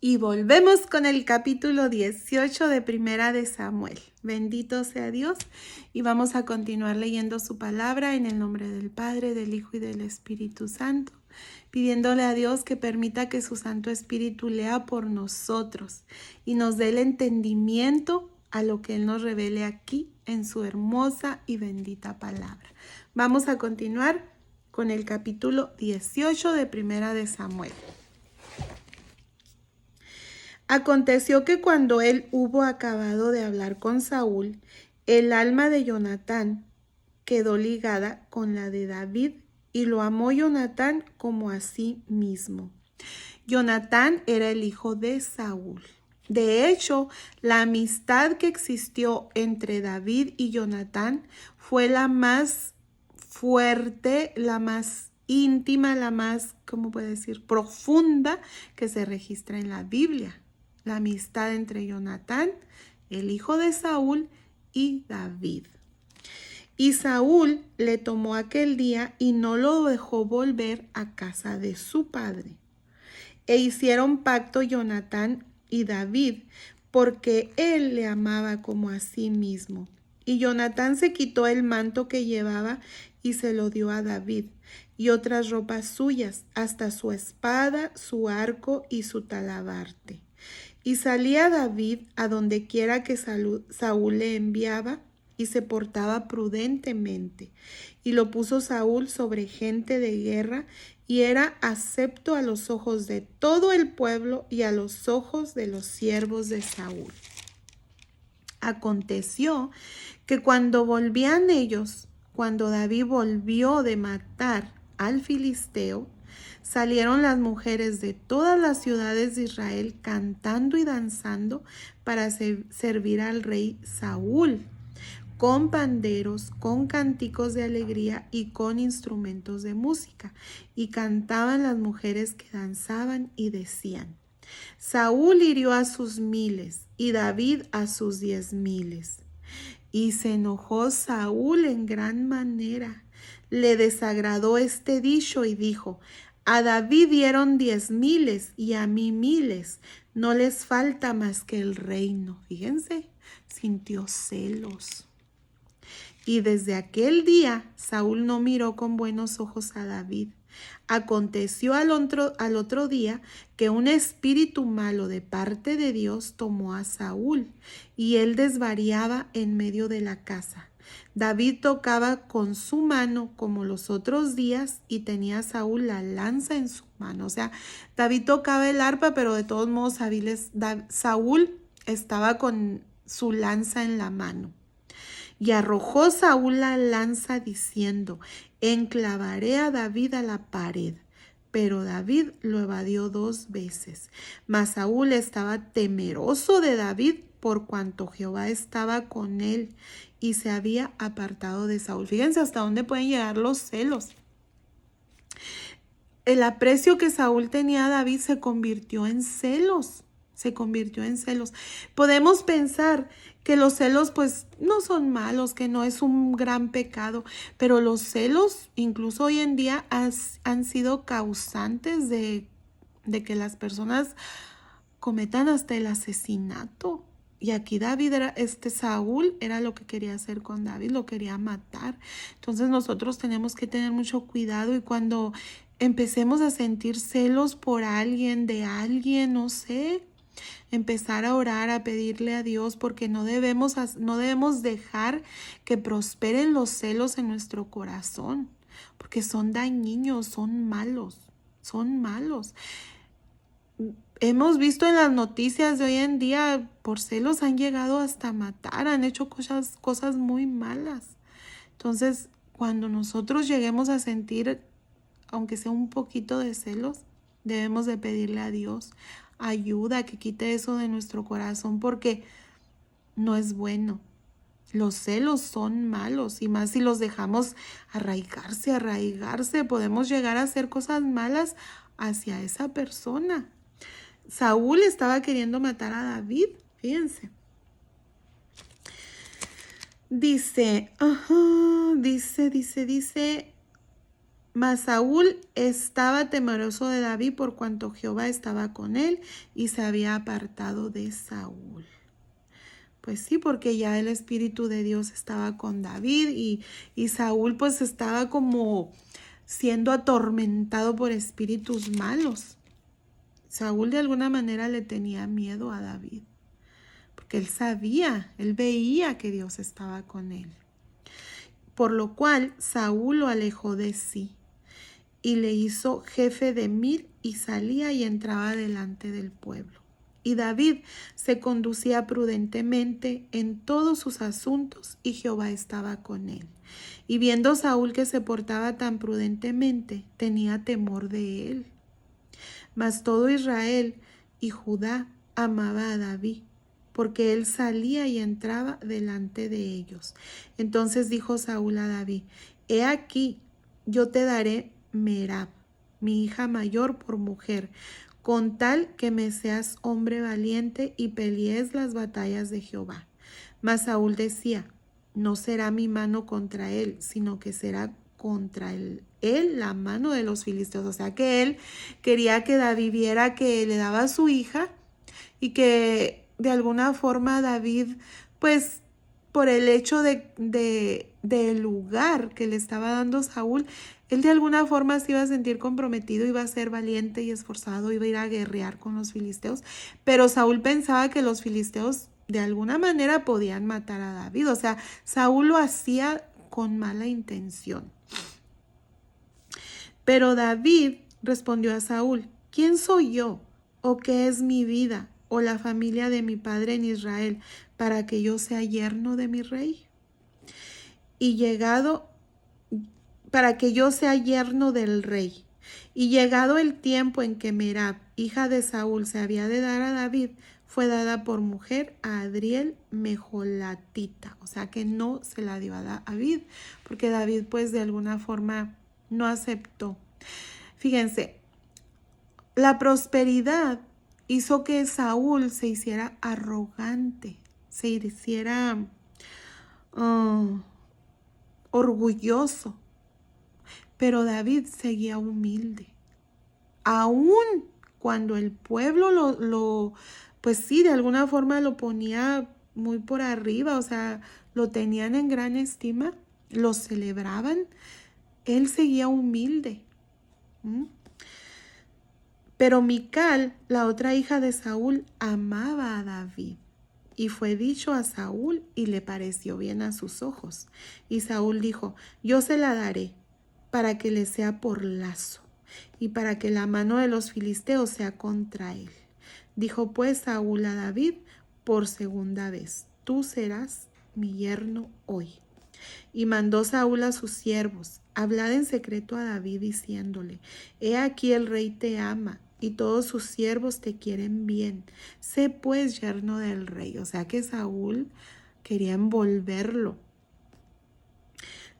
Y volvemos con el capítulo 18 de Primera de Samuel. Bendito sea Dios. Y vamos a continuar leyendo su palabra en el nombre del Padre, del Hijo y del Espíritu Santo, pidiéndole a Dios que permita que su Santo Espíritu lea por nosotros y nos dé el entendimiento a lo que Él nos revele aquí en su hermosa y bendita palabra. Vamos a continuar con el capítulo 18 de Primera de Samuel. Aconteció que cuando él hubo acabado de hablar con Saúl, el alma de Jonatán quedó ligada con la de David, y lo amó Jonatán como a sí mismo. Jonatán era el hijo de Saúl. De hecho, la amistad que existió entre David y Jonatán fue la más fuerte, la más íntima, la más, ¿cómo puede decir?, profunda que se registra en la Biblia. La amistad entre Jonatán, el hijo de Saúl, y David. Y Saúl le tomó aquel día y no lo dejó volver a casa de su padre. E hicieron pacto Jonatán y David, porque él le amaba como a sí mismo. Y Jonatán se quitó el manto que llevaba y se lo dio a David, y otras ropas suyas, hasta su espada, su arco y su talabarte. Y salía David a donde quiera que Saúl le enviaba, y se portaba prudentemente. Y lo puso Saúl sobre gente de guerra, y era acepto a los ojos de todo el pueblo y a los ojos de los siervos de Saúl. Aconteció que cuando volvían ellos, cuando David volvió de matar al filisteo, salieron las mujeres de todas las ciudades de Israel cantando y danzando para servir al rey Saúl, con panderos, con cánticos de alegría y con instrumentos de música. Y cantaban las mujeres que danzaban y decían: Saúl hirió a sus 1000 y David a sus 10,000. Y se enojó Saúl en gran manera. Le desagradó este dicho y dijo: a David dieron 10,000 y a mí 1000. No les falta más que el reino. Fíjense, sintió celos. Y desde aquel día Saúl no miró con buenos ojos a David. Aconteció al otro día que un espíritu malo de parte de Dios tomó a Saúl, y él desvariaba en medio de la casa. David tocaba con su mano como los otros días, y tenía Saúl la lanza en su mano. O sea, David tocaba el arpa, pero de todos modos Saúl estaba con su lanza en la mano. Y arrojó Saúl la lanza diciendo: enclavaré a David a la pared. Pero David lo evadió 2 veces. Mas Saúl estaba temeroso de David, por cuanto Jehová estaba con él, y se había apartado de Saúl. Fíjense hasta dónde pueden llegar los celos. El aprecio que Saúl tenía a David se convirtió en celos. Podemos pensar que los celos pues no son malos, que no es un gran pecado, pero los celos incluso hoy en día han sido causantes de que las personas cometan hasta el asesinato. Y aquí Saúl era lo que quería hacer con David, lo quería matar. Entonces nosotros tenemos que tener mucho cuidado, y cuando empecemos a sentir celos por alguien, de alguien, no sé, empezar a orar, a pedirle a Dios, porque no debemos dejar que prosperen los celos en nuestro corazón, porque son dañinos, son malos. Hemos visto en las noticias de hoy en día, por celos han llegado hasta matar, han hecho cosas muy malas. Entonces, cuando nosotros lleguemos a sentir, aunque sea un poquito de celos, debemos de pedirle a Dios ayuda, que quite eso de nuestro corazón, porque no es bueno. Los celos son malos, y más si los dejamos arraigarse, podemos llegar a hacer cosas malas hacia esa persona. Saúl estaba queriendo matar a David, fíjense. Dice, Mas Saúl estaba temeroso de David por cuanto Jehová estaba con él y se había apartado de Saúl. Pues sí, porque ya el Espíritu de Dios estaba con David y Saúl pues estaba como siendo atormentado por espíritus malos. Saúl de alguna manera le tenía miedo a David, porque él sabía, él veía que Dios estaba con él. Por lo cual Saúl lo alejó de sí y le hizo jefe de 1000 y salía y entraba delante del pueblo. Y David se conducía prudentemente en todos sus asuntos y Jehová estaba con él. Y viendo Saúl que se portaba tan prudentemente, tenía temor de él. Mas todo Israel y Judá amaba a David, porque él salía y entraba delante de ellos. Entonces dijo Saúl a David: He aquí, yo te daré Merab, mi hija mayor, por mujer, con tal que me seas hombre valiente y pelees las batallas de Jehová. Mas Saúl decía: No será mi mano contra él, sino que será contra él la mano de los filisteos. O sea que él quería que David viera que le daba a su hija y que de alguna forma David, pues por el hecho del lugar que le estaba dando Saúl, él de alguna forma se iba a sentir comprometido, iba a ser valiente y esforzado, iba a ir a guerrear con los filisteos, pero Saúl pensaba que los filisteos de alguna manera podían matar a David. O sea, Saúl lo hacía con mala intención. Pero David respondió a Saúl: ¿Quién soy yo? ¿O qué es mi vida? ¿O la familia de mi padre en Israel para que yo sea yerno de mi rey? Para que yo sea yerno del rey. Y llegado el tiempo en que Merab, hija de Saúl, se había de dar a David, fue dada por mujer a Adriel Mejolatita. O sea que no se la dio a David, porque David pues de alguna forma no aceptó. Fíjense, la prosperidad hizo que Saúl se hiciera arrogante, se hiciera orgulloso, pero David seguía humilde. Aún cuando el pueblo pues sí, de alguna forma lo ponía muy por arriba, o sea, lo tenían en gran estima, lo celebraban, él seguía humilde. Pero Mical, la otra hija de Saúl, amaba a David. Y fue dicho a Saúl y le pareció bien a sus ojos. Y Saúl dijo: Yo se la daré para que le sea por lazo y para que la mano de los filisteos sea contra él. Dijo pues Saúl a David por segunda vez: Tú serás mi yerno hoy. Y mandó Saúl a sus siervos: Hablad en secreto a David diciéndole: He aquí el rey te ama y todos sus siervos te quieren bien. Sé pues yerno del rey. O sea que Saúl quería envolverlo.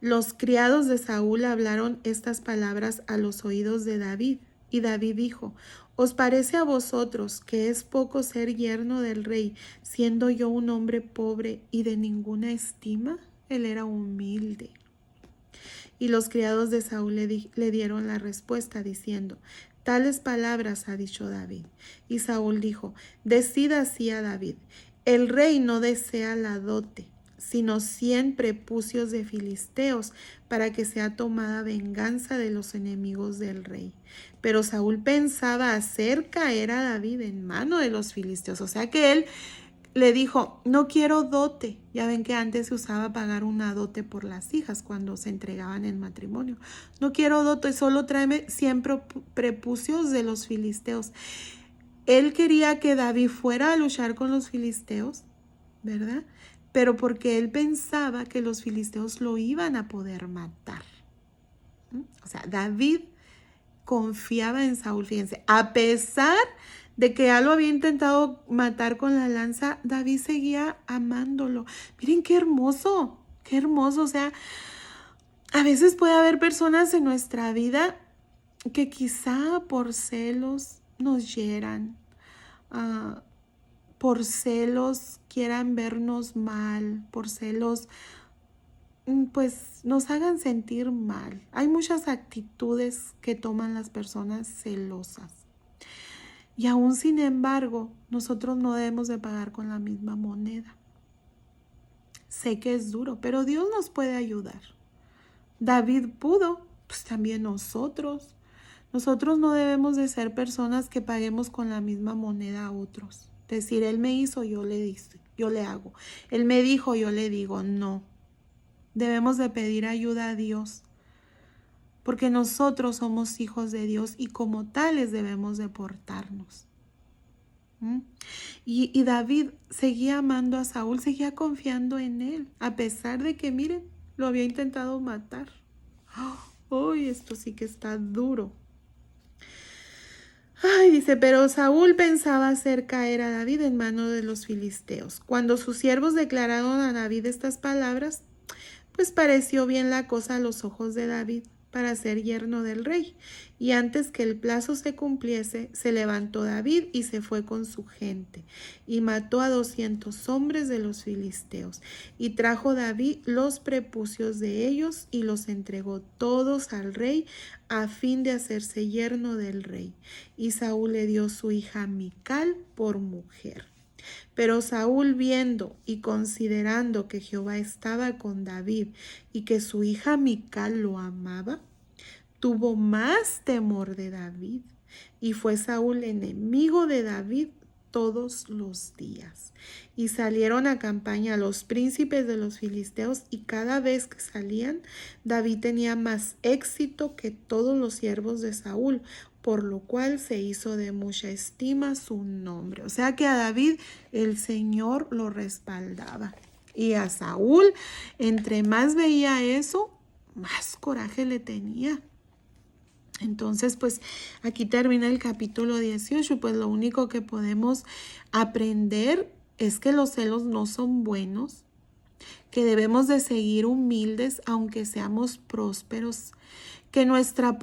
Los criados de Saúl hablaron estas palabras a los oídos de David. Y David dijo: ¿Os parece a vosotros que es poco ser yerno del rey, siendo yo un hombre pobre y de ninguna estima? Él era humilde. Y los criados de Saúl le dieron la respuesta diciendo: Tales palabras ha dicho David. Y Saúl dijo: Decid así a David: El rey no desea la dote, sino 100 prepucios de filisteos, para que sea tomada venganza de los enemigos del rey. Pero Saúl pensaba hacer caer a David en mano de los filisteos. O sea que él le dijo: no quiero dote. Ya ven que antes se usaba pagar una dote por las hijas cuando se entregaban en matrimonio. No quiero dote, solo tráeme 100 prepucios de los filisteos. Él quería que David fuera a luchar con los filisteos, ¿verdad? Pero porque él pensaba que los filisteos lo iban a poder matar. O sea, David confiaba en Saúl, fíjense, a pesar de que ya lo había intentado matar con la lanza, David seguía amándolo. Miren qué hermoso, o sea, a veces puede haber personas en nuestra vida que quizá por celos nos hieran, por celos quieran vernos mal, por celos pues nos hagan sentir mal. Hay muchas actitudes que toman las personas celosas. Y aún sin embargo, nosotros no debemos de pagar con la misma moneda. Sé que es duro, pero Dios nos puede ayudar. David pudo, pues también nosotros. Nosotros no debemos de ser personas que paguemos con la misma moneda a otros. Decir, él me hizo, yo le hago. Él me dijo, yo le digo, no. Debemos de pedir ayuda a Dios, porque nosotros somos hijos de Dios y como tales debemos de portarnos. Y David seguía amando a Saúl, seguía confiando en él, a pesar de que, miren, lo había intentado matar. ¡Ay, esto sí que está duro! Ay, dice, pero Saúl pensaba hacer caer a David en mano de los filisteos. Cuando sus siervos declararon a David estas palabras, pues pareció bien la cosa a los ojos de David para ser yerno del rey. Y antes que el plazo se cumpliese, se levantó David y se fue con su gente, y mató a 200 hombres de los filisteos. Y trajo David los prepucios de ellos y los entregó todos al rey, a fin de hacerse yerno del rey. Y Saúl le dio su hija Mical por mujer. Pero Saúl, viendo y considerando que Jehová estaba con David y que su hija Mical lo amaba, tuvo más temor de David, y fue Saúl enemigo de David todos los días. Y salieron a campaña los príncipes de los filisteos, y cada vez que salían, David tenía más éxito que todos los siervos de Saúl, por lo cual se hizo de mucha estima su nombre. O sea que a David el Señor lo respaldaba. Y a Saúl, entre más veía eso, más coraje le tenía. Entonces, pues aquí termina el capítulo 18. Pues lo único que podemos aprender es que los celos no son buenos, que debemos de seguir humildes aunque seamos prósperos, que nuestra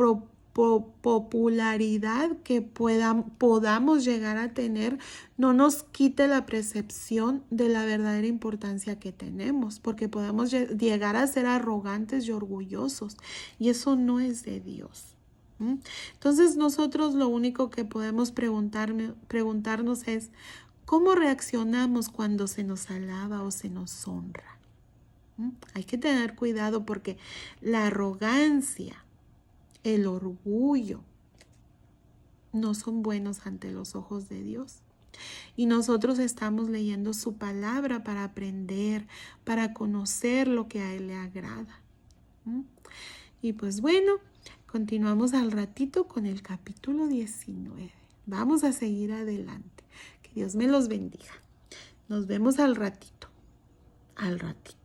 popularidad que podamos llegar a tener no nos quite la percepción de la verdadera importancia que tenemos, porque podemos llegar a ser arrogantes y orgullosos, y eso no es de Dios. Entonces nosotros lo único que podemos preguntarnos es, ¿cómo reaccionamos cuando se nos alaba o se nos honra? Hay que tener cuidado porque la arrogancia, el orgullo, no son buenos ante los ojos de Dios. Y nosotros estamos leyendo su palabra para aprender, para conocer lo que a Él le agrada. Y pues bueno, continuamos al ratito con el capítulo 19. Vamos a seguir adelante. Que Dios me los bendiga. Nos vemos al ratito. Al ratito.